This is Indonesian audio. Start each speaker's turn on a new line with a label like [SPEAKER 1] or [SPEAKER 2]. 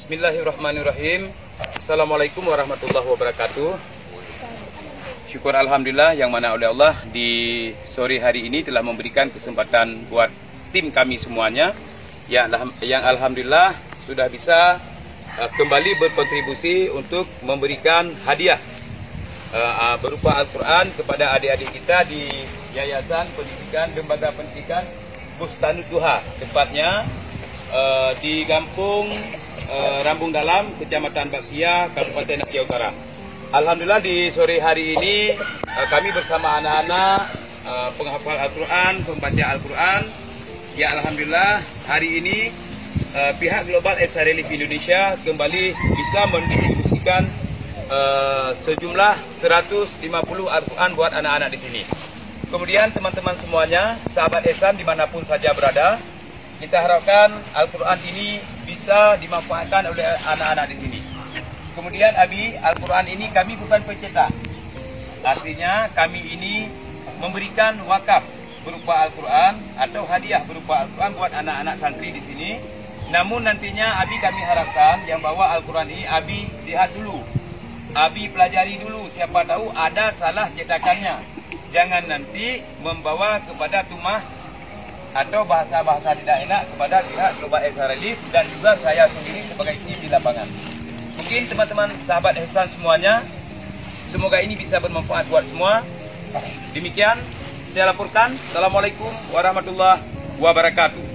[SPEAKER 1] Bismillahirrahmanirrahim. Assalamualaikum warahmatullahi wabarakatuh. Syukur Alhamdulillah yang mana oleh Allah di sore hari ini telah memberikan kesempatan buat tim kami semuanya yang Alhamdulillah sudah bisa kembali berkontribusi untuk memberikan hadiah berupa Al-Quran kepada adik-adik kita di Yayasan Pendidikan Lembaga Pendidikan Bustanul Duha, tepatnya di Kampung Rambung Dalam, Kecamatan Bakia, Kabupaten Aceh Utara. Alhamdulillah di sore hari ini kami bersama anak-anak penghafal Al-Quran, pembaca Al-Quran. Ya Alhamdulillah hari ini pihak Global Esa Relief Indonesia kembali bisa mendistribusikan sejumlah 150 Al-Quran buat anak-anak di sini. Kemudian teman-teman semuanya, sahabat Ehsan dimanapun saja berada, kita harapkan Al-Quran ini bisa dimanfaatkan oleh anak-anak di sini. Kemudian Abi, Al-Quran ini kami bukan pencetak. Artinya kami ini memberikan wakaf berupa Al-Quran atau hadiah berupa Al-Quran buat anak-anak santri di sini. Namun nantinya Abi kami harapkan yang bawa Al-Quran ini Abi lihat dulu. Abi pelajari dulu, siapa tahu ada salah cetakannya. Jangan nanti membawa kepada tumah atau bahasa-bahasa tidak enak kepada pihak Global Esa Relief dan juga saya sendiri sebagai tim di lapangan. Mungkin teman-teman sahabat Ehsan semuanya, semoga ini bisa bermanfaat buat semua. Demikian saya laporkan. Assalamualaikum warahmatullahi wabarakatuh.